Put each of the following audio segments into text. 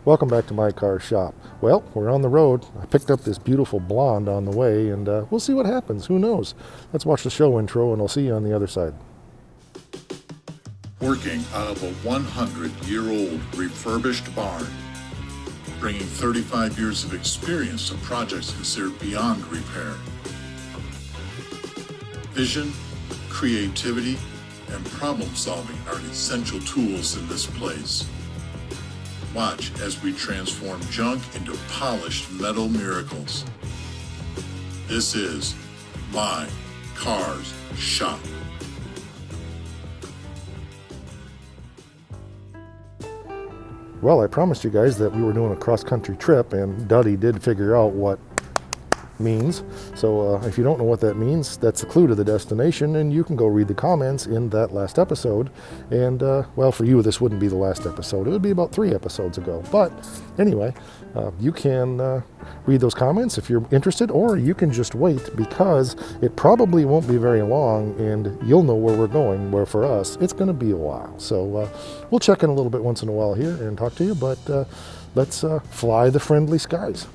Welcome back to my car shop. Well, we're on the road. I picked up this beautiful blonde on the way, and we'll see what happens. Who knows? Let's watch the show intro, and I'll see you on the other side. Working out of a 100-year-old refurbished barn, bringing 35 years of experience to projects considered beyond repair. Vision, creativity, and problem solving are essential tools in this place. Watch as we transform junk into polished metal miracles. This is My Car's Shop. Well, I promised you guys that we were doing a cross-country trip, and Duddy did figure out what means. So if you don't know what that means, that's the clue to the destination, and you can go read the comments in that last episode. And well, for you, this wouldn't be the last episode. It would be about 3 episodes ago. But anyway, you can read those comments if you're interested, or you can just wait, because it probably won't be very long, and you'll know where we're going, where for us, it's going to be a while. So we'll check in a little bit once in a while here and talk to you, but let's fly the friendly skies.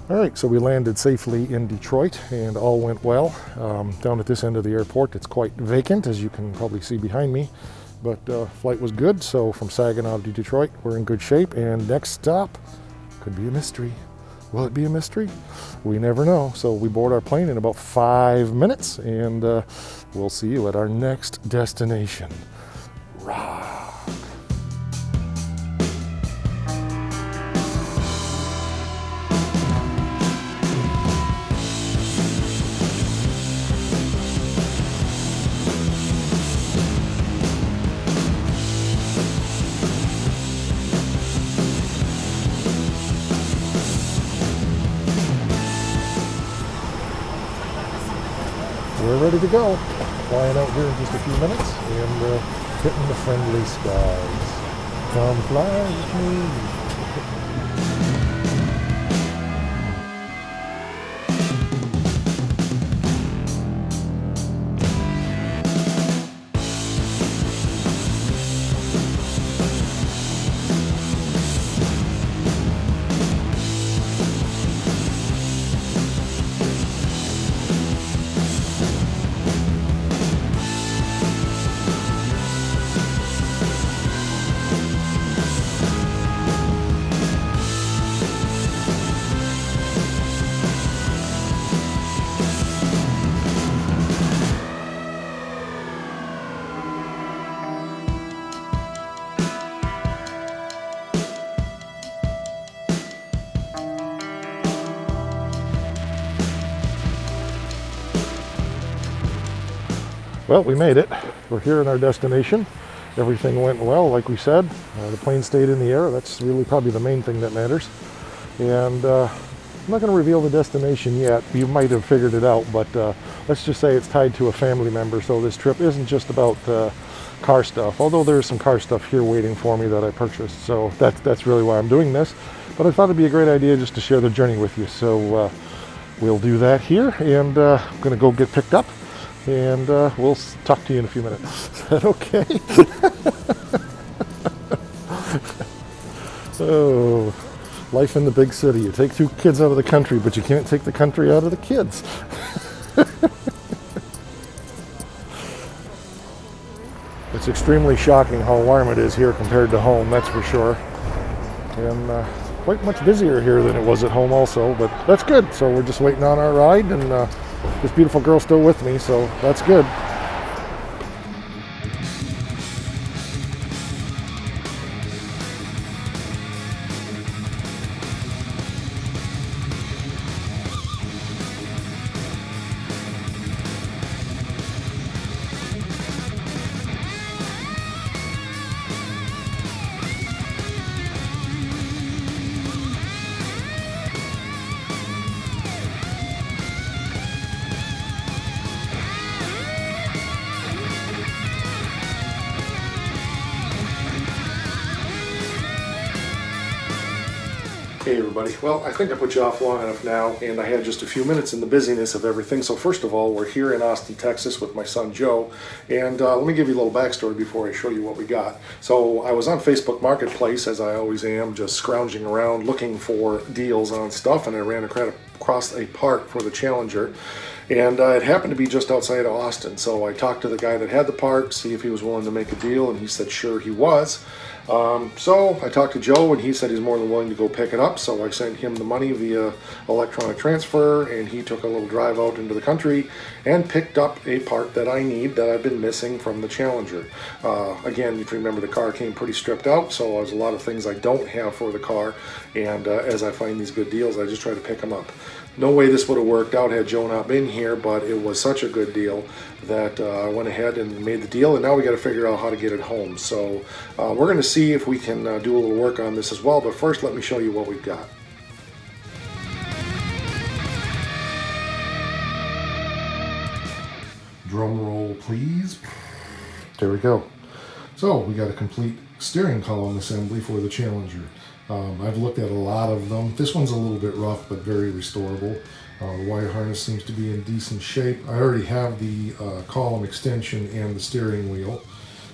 All right, so we landed safely in Detroit, and all went well. Down at this end of the airport, it's quite vacant, as you can probably see behind me, but flight was good. So from Saginaw to Detroit, we're in good shape, and next stop could be a mystery. Will it be a mystery? We never know. So we board our plane in about 5 minutes, and we'll see you at our next destination. Rah! We're ready to go. Flying out here in just a few minutes and hitting the friendly skies. Come fly with me. Well, we made it. We're here in our destination. Everything went well, like we said. The plane stayed in the air. That's really probably the main thing that matters. And I'm not going to reveal the destination yet. You might have figured it out, but let's just say it's tied to a family member. So this trip isn't just about car stuff, although there's some car stuff here waiting for me that I purchased. So that's really why I'm doing this. But I thought it'd be a great idea just to share the journey with you. So we'll do that here, and I'm going to go get picked up. And we'll talk to you in a few minutes. Is that okay? Oh, life in the big city. You take 2 kids out of the country, but you can't take the country out of the kids. It's extremely shocking how warm it is here compared to home, that's for sure. And quite much busier here than it was at home also, but that's good. So we're just waiting on our ride, and this beautiful girl's still with me, so that's good. Hey everybody, well, I think I put you off long enough now, and I had just a few minutes in the busyness of everything. So first of all, we're here in Austin, Texas with my son Joe, and let me give you a little backstory before I show you what we got. So I was on Facebook Marketplace, as I always am, just scrounging around looking for deals on stuff, and I ran across a part for the Challenger, and it happened to be just outside of Austin. So I talked to the guy that had the part, see if he was willing to make a deal, and he said sure he was. So I talked to Joe, and he said he's more than willing to go pick it up. So I sent him the money via electronic transfer, and he took a little drive out into the country and picked up a part that I need that I've been missing from the Challenger. Again, if you remember, the car came pretty stripped out, so there's a lot of things I don't have for the car, and as I find these good deals, I just try to pick them up. No way this would have worked out had Joe not been here, but it was such a good deal that I went ahead and made the deal, and now we got to figure out how to get it home. So we're going to see if we can do a little work on this as well, but first let me show you what we've got. Drum roll, please. There we go. So we got a complete steering column assembly for the Challenger. I've looked at a lot of them. This one's a little bit rough, but very restorable. The wire harness seems to be in decent shape. I already have the column extension and the steering wheel,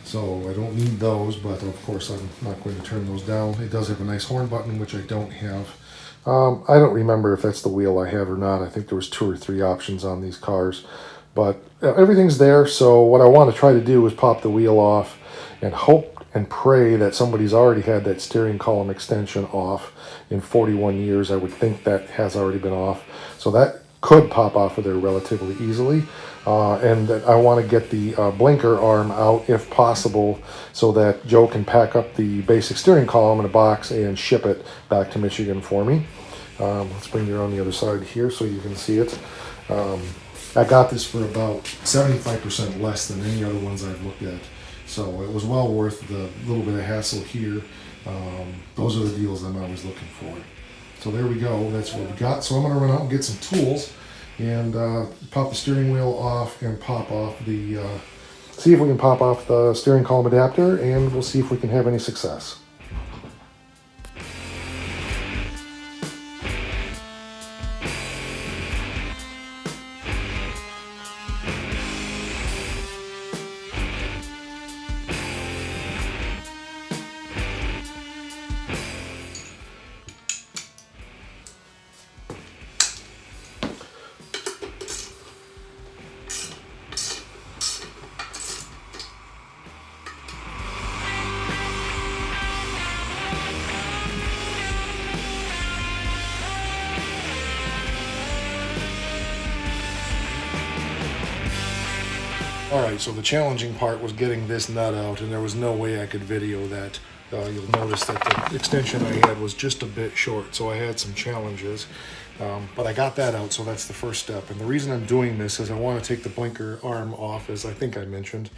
so I don't need those, but of course I'm not going to turn those down. It does have a nice horn button, which I don't have. I don't remember if that's the wheel I have or not. I think there was 2 or 3 options on these cars, but everything's there. So what I want to try to do is pop the wheel off and hope and pray that somebody's already had that steering column extension off in 41 years. I would think that has already been off. So that could pop off of there relatively easily. And that I want to get the blinker arm out if possible, so that Joe can pack up the basic steering column in a box and ship it back to Michigan for me. Let's bring you around the other side here so you can see it. I got this for about 75% less than any other ones I've looked at. So it was well worth the little bit of hassle here. Those are the deals I'm always looking for. So there we go, that's what we got. So I'm gonna run out and get some tools and pop the steering wheel off and pop off the, see if we can pop off the steering column adapter, and we'll see if we can have any success. Alright, so the challenging part was getting this nut out, and there was no way I could video that. You'll notice that the extension I had was just a bit short, so I had some challenges. But I got that out, so that's the first step. And the reason I'm doing this is I want to take the blinker arm off, as I think I mentioned,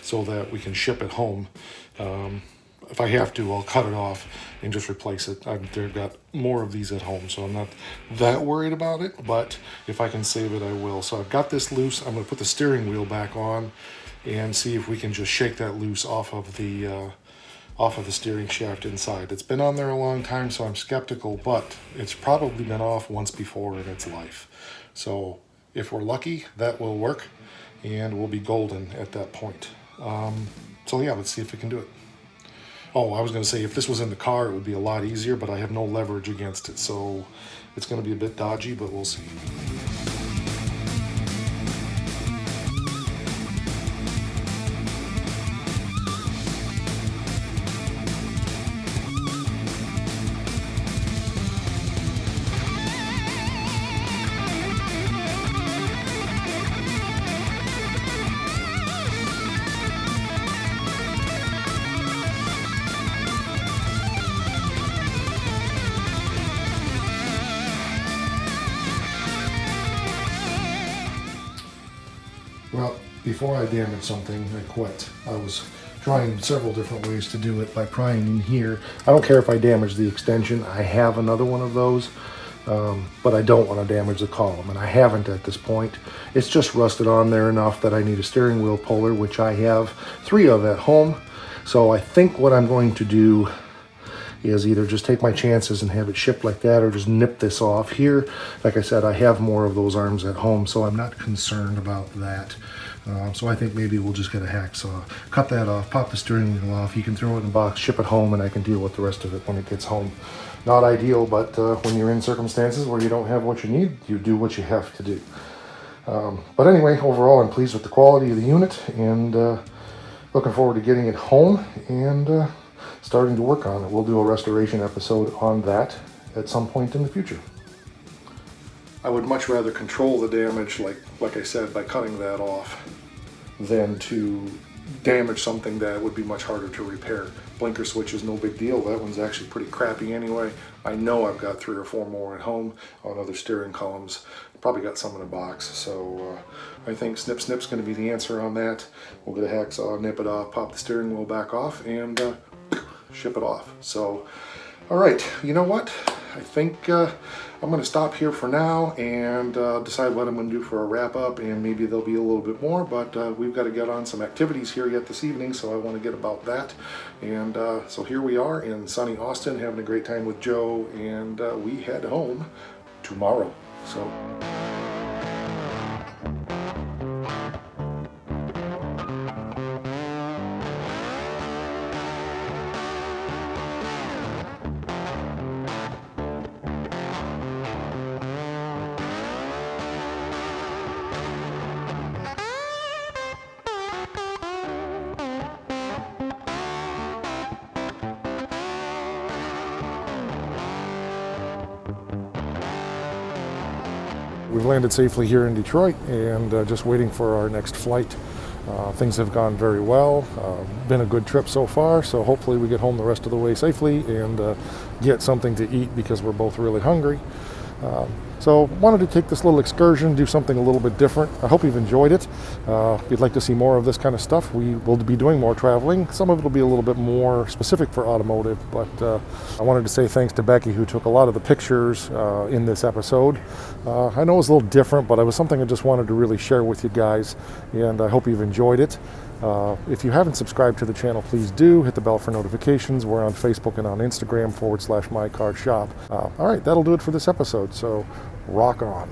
so that we can ship it home. If I have to, I'll cut it off and just replace it. I've got more of these at home, so I'm not that worried about it, but if I can save it, I will. So I've got this loose. I'm going to put the steering wheel back on and see if we can just shake that loose off of the steering shaft inside. It's been on there a long time, so I'm skeptical, but it's probably been off once before in its life. So if we're lucky, that will work, and we'll be golden at that point. So yeah, let's see if we can do it. Oh, I was going to say, if this was in the car, it would be a lot easier, but I have no leverage against it, so it's going to be a bit dodgy, but we'll see. Well, before I damage something, I quit. I was trying several different ways to do it by prying in here. I don't care if I damage the extension. I have another one of those, but I don't want to damage the column, and I haven't at this point. It's just rusted on there enough that I need a steering wheel puller, which I have 3 of at home. So I think what I'm going to do is either just take my chances and have it shipped like that, or just nip this off here. Like I said, I have more of those arms at home, so I'm not concerned about that. So I think maybe we'll just get a hacksaw, cut that off, pop the steering wheel off. You can throw it in a box, ship it home, and I can deal with the rest of it when it gets home. Not ideal, but when you're in circumstances where you don't have what you need, you do what you have to do. But anyway, overall, I'm pleased with the quality of the unit, and looking forward to getting it home and starting to work on it. We'll do a restoration episode on that at some point in the future. I would much rather control the damage, like I said, by cutting that off, than to damage something that would be much harder to repair. Blinker switch is no big deal. That one's actually pretty crappy anyway. I know I've got 3 or 4 more at home on other steering columns. Probably got some in a box, so I think snip's going to be the answer on that. We'll get a hacksaw, nip it off, pop the steering wheel back off, and ship it off. So, all right, you know what? I think I'm going to stop here for now and decide what I'm going to do for a wrap-up, and maybe there'll be a little bit more, but we've got to get on some activities here yet this evening, so I want to get about that. And so here we are in sunny Austin, having a great time with Joe, and we head home tomorrow. So. We've landed safely here in Detroit and just waiting for our next flight. Things have gone very well. Been a good trip so far, so hopefully we get home the rest of the way safely and get something to eat because we're both really hungry. So wanted to take this little excursion, do something a little bit different. I hope you've enjoyed it. If you'd like to see more of this kind of stuff, we will be doing more traveling. Some of it will be a little bit more specific for automotive, but I wanted to say thanks to Becky, who took a lot of the pictures in this episode. I know it was a little different, but it was something I just wanted to really share with you guys, and I hope you've enjoyed it. If you haven't subscribed to the channel, please do. Hit the bell for notifications. We're on Facebook and on Instagram /MyCarShop. All right, that'll do it for this episode, so rock on.